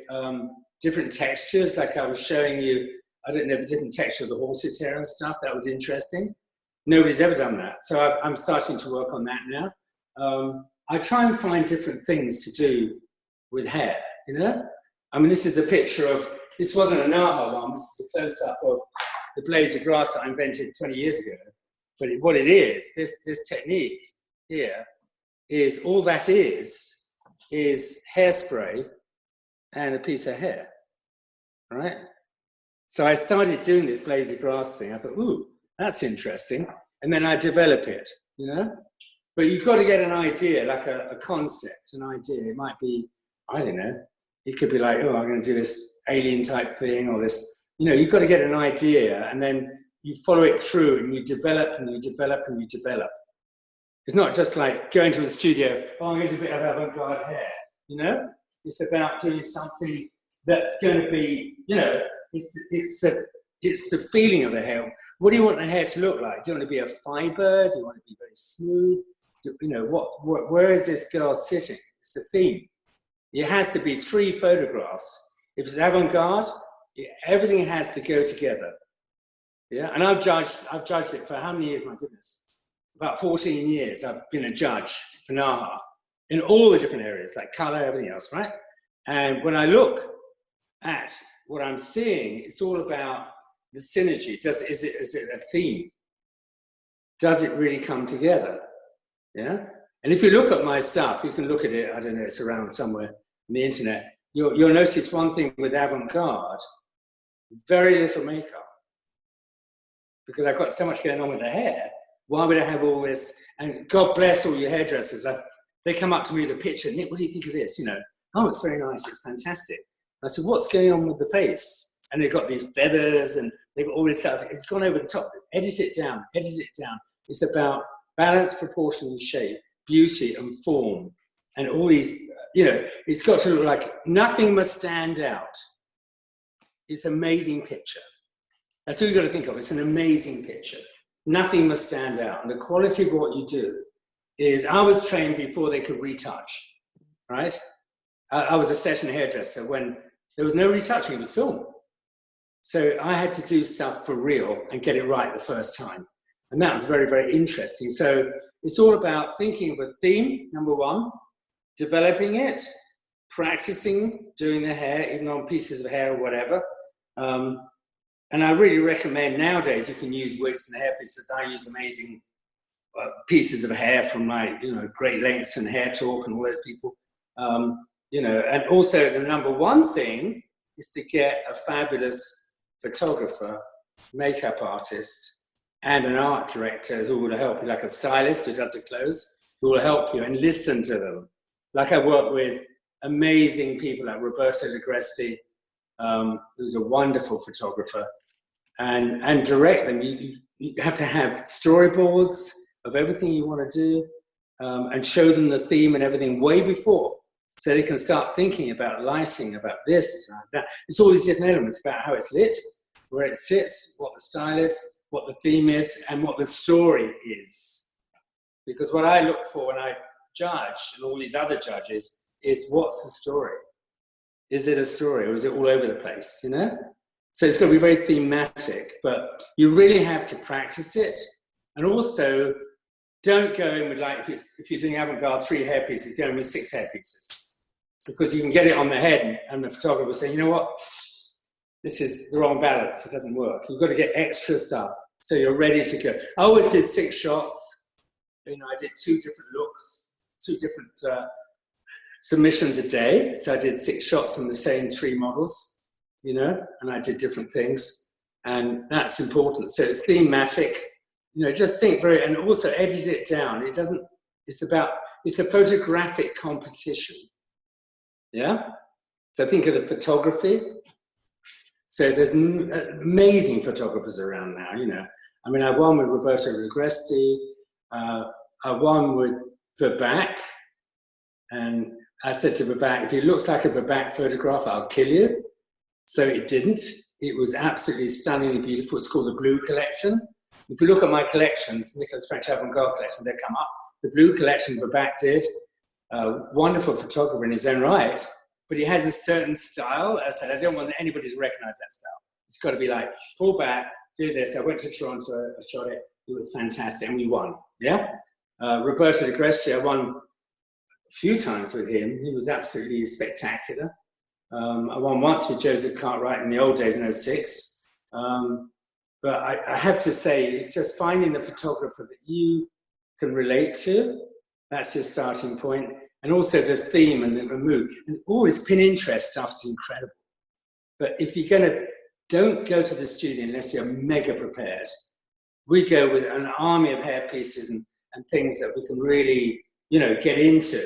different textures. Like I was showing you, I don't know, the different texture of the horse's hair and stuff. That was interesting. Nobody's ever done that. So I'm starting to work on that now. I try and find different things to do with hair, you know? I mean, this is a picture of, this wasn't a NAHA one, this is a close-up of the blades of grass that I invented 20 years ago. But what it is, this technique here, is all that is hairspray and a piece of hair, right? So I started doing this blades of grass thing. I thought, ooh, that's interesting. And then I develop it, you know? But you've got to get an idea, like a concept, an idea. It might be, I don't know, it could be like, oh, I'm going to do this alien type thing or this, you know, you've got to get an idea and then you follow it through and you develop and you develop and you develop. It's not just like going to the studio, oh, I'm going to do a bit of avant-garde hair, you know? It's about doing something that's going to be, you know, it's the feeling of the hair. What do you want the hair to look like? Do you want to be a fiber? Do you want to be very smooth? You know, where is this girl sitting? It's the theme. It has to be 3 photographs. If it's avant-garde, everything has to go together. Yeah, and I've judged it for how many years? My goodness, about 14 years. I've been a judge for NAHA in all the different areas, like color, everything else, right? And when I look at what I'm seeing, it's all about the synergy. Is it a theme? Does it really come together? Yeah. And if you look at my stuff, you can look at it. I don't know, it's around somewhere on the internet. You'll notice one thing with avant-garde: very little makeup. Because I've got so much going on with the hair, why would I have all this? And God bless all your hairdressers. They come up to me with a picture, Nick, what do you think of this? You know, oh, it's very nice, it's fantastic. I said, what's going on with the face? And they've got these feathers and they've got all this stuff. It's gone over the top. Edit it down, edit it down. It's about balance, proportion, and shape, beauty and form. And all these, you know, it's got to look like nothing must stand out. It's an amazing picture. That's all you've got to think of. It's an amazing picture. Nothing must stand out. And the quality of what you do is, I was trained before they could retouch, right? I was a session hairdresser when there was no retouching, it was film. So I had to do stuff for real and get it right the first time. And that was very, very interesting. So it's all about thinking of a theme, number one, developing it, practicing doing the hair, even on pieces of hair or whatever. And I really recommend nowadays you can use wigs and hair pieces. I use amazing pieces of hair from like, you know, Great Lengths and Hair Talk and all those people. You know, and also the number one thing is to get a fabulous photographer, makeup artist, and an art director who will help you, like a stylist who does the clothes, who will help you and listen to them. Like I work with amazing people like Roberto Agresti, who's a wonderful photographer, and direct them. You have to have storyboards of everything you want to do, and show them the theme and everything way before, so they can start thinking about lighting, about this, that. It's all these different elements about how it's lit, where it sits, what the style is, what the theme is, and what the story is. Because what I look for when I judge, and all these other judges, is what's the story? Is it a story, or is it all over the place, you know? So it's got to be very thematic, but you really have to practice it. And also, don't go in with, like, if you're doing avant-garde 3 hair pieces, go in with 6 hair pieces. Because you can get it on the head and the photographer will say, you know what, this is the wrong balance, it doesn't work. You've got to get extra stuff so you're ready to go. I always did 6 shots. You know, I did 2 different looks, 2 different submissions a day. So I did 6 shots on the same 3 models, you know, and I did different things. And that's important. So it's thematic. You know, just think very, and also edit it down. It's a photographic competition. Yeah. So think of the photography. So there's amazing photographers around now, you know. I mean, I won with Roberto Regresti. I won with Babak. And I said to Babak, if it looks like a Babak photograph, I'll kill you. So it didn't. It was absolutely stunningly beautiful. It's called the Blue Collection. If you look at my collections, Nicholas French Avant-Garde collection, they come up. The Blue Collection Babak did. Wonderful photographer in his own right, but he has a certain style. As I said, I don't want anybody to recognize that style. It's got to be like, pull back, do this. I went to Toronto, I shot it. It was fantastic, and we won. Yeah? Roberto de Gresti, I won a few times with him. He was absolutely spectacular. I won once with Joseph Cartwright in the old days in '06. But I have to say, it's just finding the photographer that you can relate to. That's your starting point. And also the theme and the mood. And all this Pinterest stuff is incredible. But if you're going to, don't go to the studio unless you're mega prepared. We go with an army of hair pieces and things that we can really, you know, get into,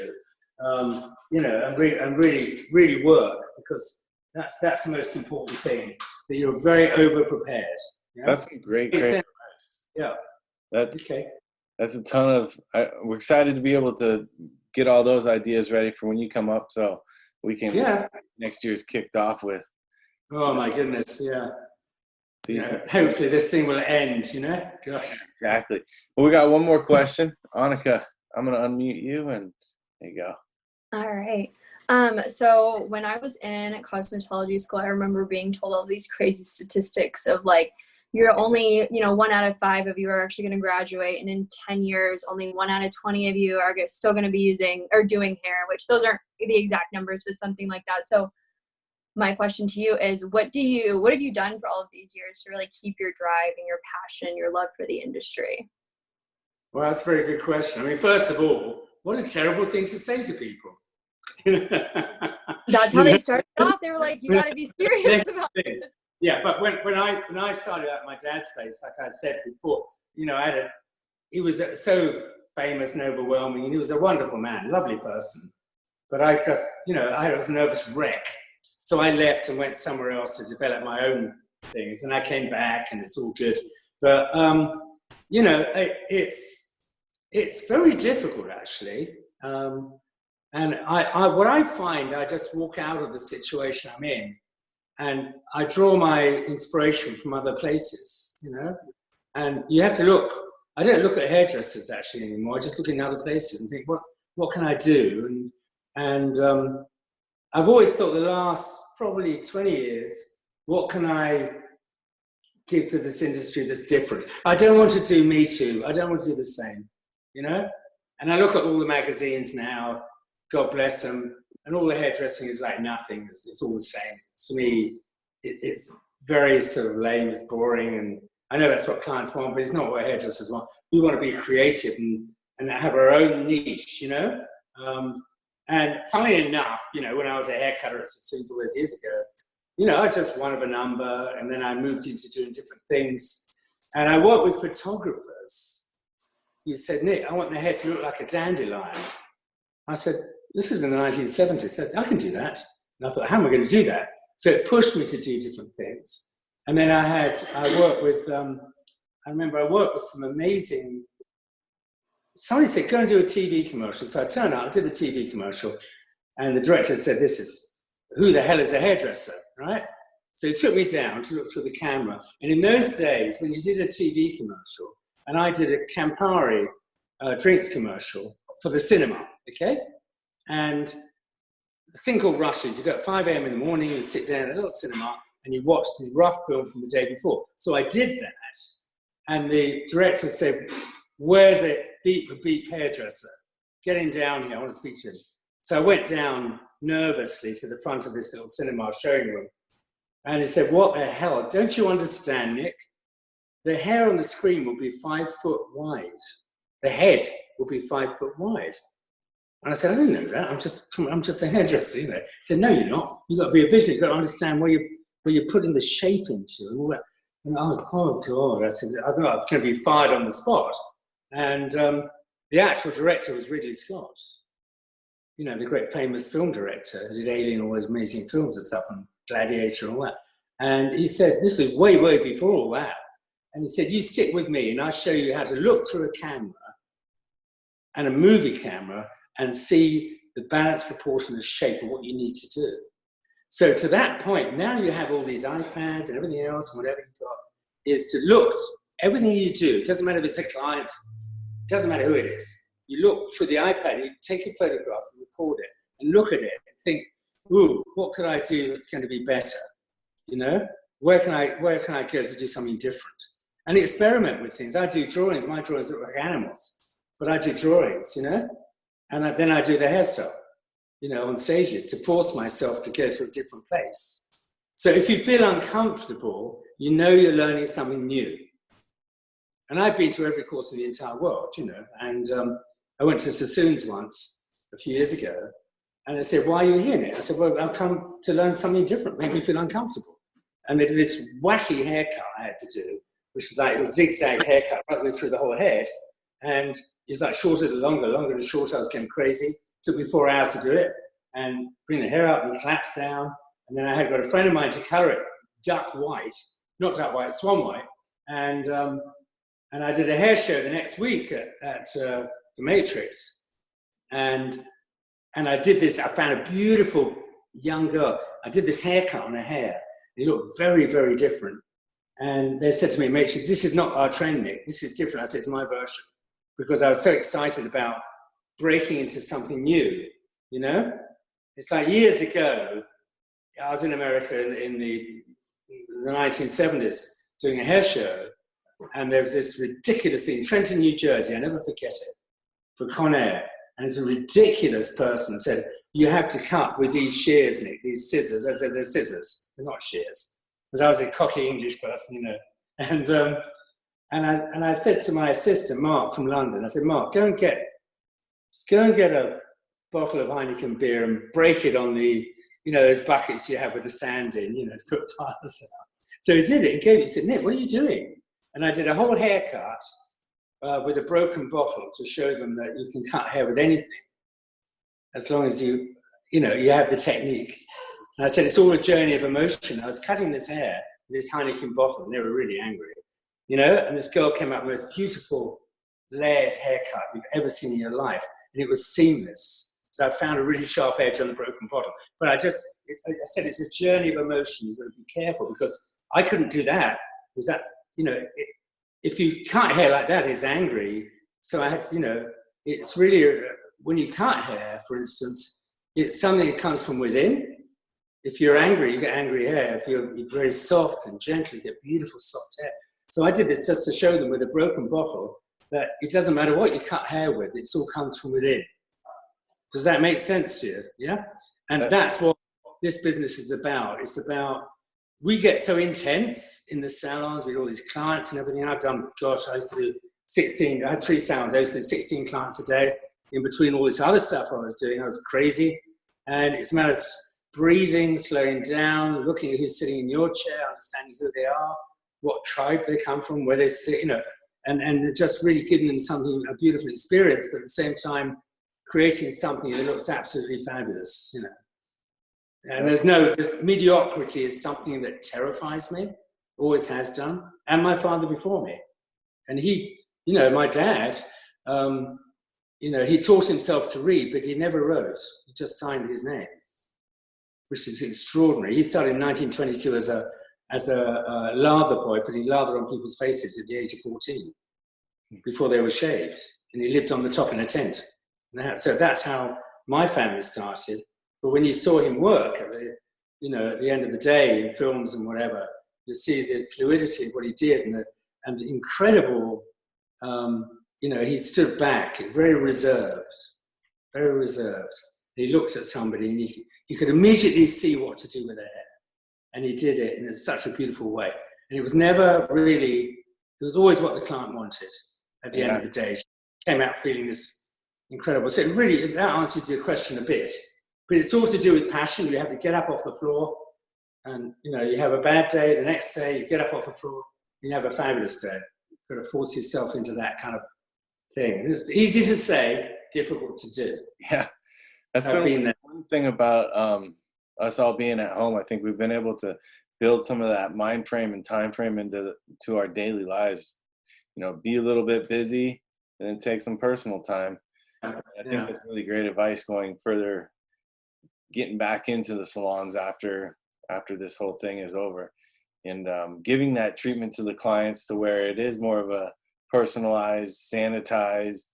you know, and really work, because that's the most important thing, that you're very over-prepared. Yeah? That's great advice. Yeah. That's okay. That's a ton of. We're excited to be able to get all those ideas ready for when you come up, so we can. Yeah. Next year's kicked off with. Oh my goodness! Yeah. Hopefully this thing will end. You know. Gosh. Exactly. Well, we got one more question, Annika. I'm gonna unmute you, and there you go. All right. So when I was in cosmetology school, I remember being told all these crazy statistics of like, you're only, you know, 1 out of 5 of you are actually going to graduate. And in 10 years, only 1 out of 20 of you are still going to be using or doing hair, which those aren't the exact numbers, but something like that. So my question to you is, what have you done for all of these years to really keep your drive and your passion, your love for the industry? Well, that's a very good question. I mean, first of all, what a terrible thing to say to people. That's how they started off. They were like, you got to be serious about this. Yeah, but when I started at my dad's place, like I said before, you know, he was so famous and overwhelming, and he was a wonderful man, lovely person. But I just, you know, I was a nervous wreck. So I left and went somewhere else to develop my own things, and I came back, and it's all good. But you know, it's very difficult actually. And what I find, I just walk out of the situation I'm in, and I draw my inspiration from other places, you know. And you have to look. I don't look at hairdressers actually anymore. I just look in other places and think, what can I do? And I've always thought the last probably 20 years, what can I give to this industry that's different? I don't want to do Me Too. I don't want to do the same, you know. And I look at all the magazines now. God bless them, and all the hairdressing is like nothing. It's all the same. To me, it's very sort of lame, it's boring, and I know that's what clients want, but it's not what hairdressers want. We want to be creative and have our own niche, you know? And funnily enough, you know, when I was a hair cutter at Sassoons all those years ago, you know, I just one of a number, and then I moved into doing different things. And I worked with photographers. You said, Nick, I want the hair to look like a dandelion. I said, this is in the 1970s. I said, I can do that. And I thought, how am I going to do that? So it pushed me to do different things. And then I worked with, I remember I worked with some amazing, somebody said, go and do a TV commercial. So I turned up, I did the TV commercial, and the director said, who the hell is a hairdresser, right? So he took me down to look through the camera. And in those days, when you did a TV commercial, and I did a Campari drinks commercial for the cinema, okay? And the thing called rushes, you go at 5 a.m. in the morning, you sit down at a little cinema, and you watch the rough film from the day before. So I did that, and the director said, where's the beep hairdresser? Get him down here, I want to speak to him. So I went down nervously to the front of this little cinema showing room, and he said, what the hell, don't you understand, Nick? The hair on the screen will be 5 foot wide. The head will be 5 foot wide. And I said, I didn't know that. I'm just a hairdresser, you know. He said, no, you're not. You've got to be a visionary. You've got to understand where you're putting the shape into and all that. And oh God, I said, I thought I was going to be fired on the spot. And the actual director was Ridley Scott. you know, the great famous film director who did Alien, all those amazing films and stuff, and Gladiator and all that. And he said, this is way, way before all that. And he said, you stick with me and I'll show you how to look through a camera and a movie camera and see the balance, proportion, and shape of what you need to do. So to that point, now you have all these iPads and everything else, whatever you've got, is to look, everything you do, it doesn't matter if it's a client, it doesn't matter who it is. You look through the iPad, you take a photograph and record it and look at it and think, ooh, what could I do that's going to be better? You know, where can I go to do something different? And experiment with things. I do drawings. My drawings look like animals, but I do drawings, you know, and then I do the hairstyle, you know, on stages to force myself to go to a different place. So if you feel uncomfortable, you know you're learning something new. And I've been to every course in the entire world, you know, and I went to Sassoon's once a few years ago, and they said, why are you here, Nick? I said, well, I've come to learn something different, make me feel uncomfortable. And they did this wacky haircut I had to do, which is like a zigzag haircut right the way through the whole head. And it's like shorter to longer, longer to shorter. I was getting crazy. It took me 4 hours to do it and bring the hair up and collapse down. And then I had got a friend of mine to color it duck white, not duck white, swan white. And I did a hair show the next week at the Matrix. And I did this, I found a beautiful young girl. I did this haircut on her hair. It looked very, very different. And they said to me, Matrix, this is not our trend, Nick. This is different. I said, it's my version. Because I was so excited about breaking into something new, you know? It's like years ago, I was in America in the 1970s doing a hair show. And there was this ridiculous thing, Trenton, New Jersey, I never forget it, for Conair. And it's a ridiculous person said, you have to cut with these shears, Nick, these scissors. I said, they're scissors, they're not shears. Because I was a cocky English person, you know. And I said to my assistant, Mark from London, I said, Mark, go and get a bottle of Heineken beer and break it on the, you know, those buckets you have with the sand in, you know, to put fires out. So he did it, he gave it, he said, Nick, what are you doing? And I did a whole haircut with a broken bottle to show them that you can cut hair with anything, as long as you have the technique. And I said, it's all a journey of emotion. I was cutting this hair with this Heineken bottle, and they were really angry, you know, and this girl came up with this beautiful layered haircut you've ever seen in your life, and it was seamless. So I found a really sharp edge on the broken bottle. But I said, it's a journey of emotion. You've got to be careful, because I couldn't do that. Because that, you know, if you cut hair like that, it's angry. So I had, you know, it's really, when you cut hair, for instance, it's something that comes from within. If you're angry, you get angry hair. If you're very soft and gentle, you get beautiful soft hair. So I did this just to show them with a broken bottle that it doesn't matter what you cut hair with, it all comes from within. Does that make sense to you? Yeah? And that's what this business is about. It's about, we get so intense in the salons with all these clients and everything. I've done, gosh, I used to do 16, I had 3 salons. I used to do 16 clients a day. In between all this other stuff I was doing, I was crazy. And it's a matter of breathing, slowing down, looking at who's sitting in your chair, understanding who they are, what tribe they come from, where they sit, you know, and just really giving them something, a beautiful experience, but at the same time, creating something that looks absolutely fabulous, you know. And there's mediocrity is something that terrifies me, always has done, and my father before me. And he, you know, my dad, you know, he taught himself to read, but he never wrote. He just signed his name, which is extraordinary. He started in 1922 as a lather boy, putting lather on people's faces at the age of 14, before they were shaved. And he lived on the top in a tent. So that's how my family started. But when you saw him work, at the end of the day, in films and whatever, you see the fluidity of what he did and the incredible, you know, he stood back, very reserved, very reserved. He looked at somebody and he could immediately see what to do with their hair. And he did it in such a beautiful way. And it was never really, it was always what the client wanted at the end of the day. He came out feeling this incredible. So it really, that answers your question a bit. But it's all to do with passion. You have to get up off the floor and, you know, you have a bad day, the next day you get up off the floor, you have a fabulous day. You've got to force yourself into that kind of thing. It's easy to say, difficult to do. Yeah. That's I've been there. one thing about us all being at home. I think we've been able to build some of that mind frame and time frame into our daily lives. You know, be a little bit busy and then take some personal time. I think that's really great advice going further, getting back into the salons after this whole thing is over, and giving that treatment to the clients to where it is more of a personalized, sanitized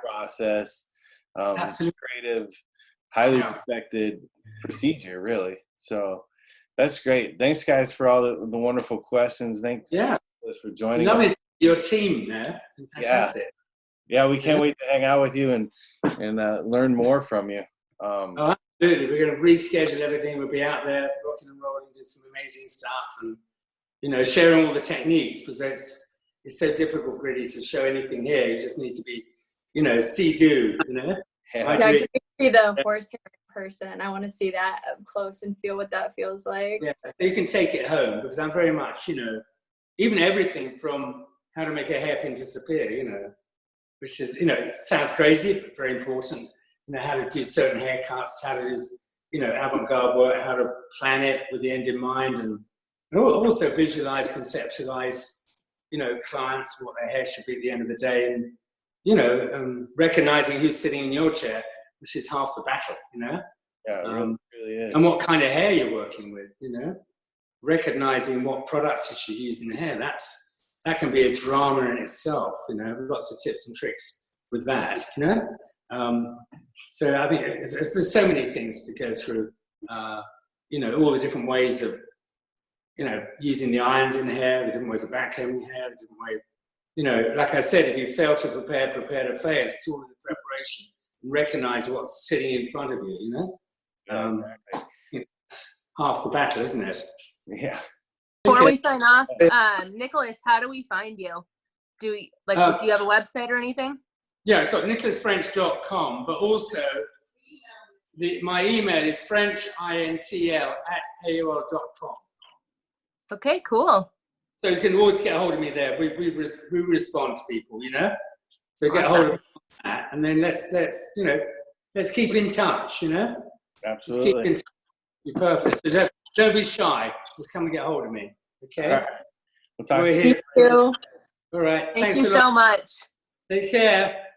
process, Absolutely. creative, highly respected procedure, really. So that's great. Thanks, guys, for all the wonderful questions. Thanks for joining us. Lovely your team there. Fantastic. Yeah, we can't wait to hang out with you and learn more from you. Oh, absolutely. We're going to reschedule everything. We'll be out there rocking and rolling, doing some amazing stuff, and sharing all the techniques, because it's so difficult really to show anything here. You just need to be, see do. Yeah, I can see the horsehair in person. I want to see that up close and feel what that feels like. Yeah, so you can take it home, because I'm very much, even everything from how to make a hairpin disappear, which is, sounds crazy, but very important. How to do certain haircuts, how to do, avant-garde work, how to plan it with the end in mind, and also visualize, conceptualize, clients, what their hair should be at the end of the day, and, recognizing who's sitting in your chair, which is half the battle, Yeah, it really is. And what kind of hair you're working with, recognizing what products you should use in the hair. That can be a drama in itself, lots of tips and tricks with that, So I think there's so many things to go through, all the different ways of, using the irons in the hair, the different ways of backcombing hair, the different way, like I said, if you fail to prepare to fail. It's all in the preparation. And recognize what's sitting in front of you, Exactly. It's half the battle, isn't it? Yeah. Before we sign off, Nicholas, how do we find you? Do you have a website or anything? Yeah, I've got nicholasfrench.com, but also my email is frenchintl@aol.com. Okay, cool. So you can always get a hold of me there. We respond to people, So get a hold of me on that, and then let's keep in touch, Absolutely. Let's keep in touch. You're perfect. So don't be shy. Just come and get a hold of me. Okay. All right. We'll talk to you. Thank you. All right. Thank Thanks you a lot. so much. Take care.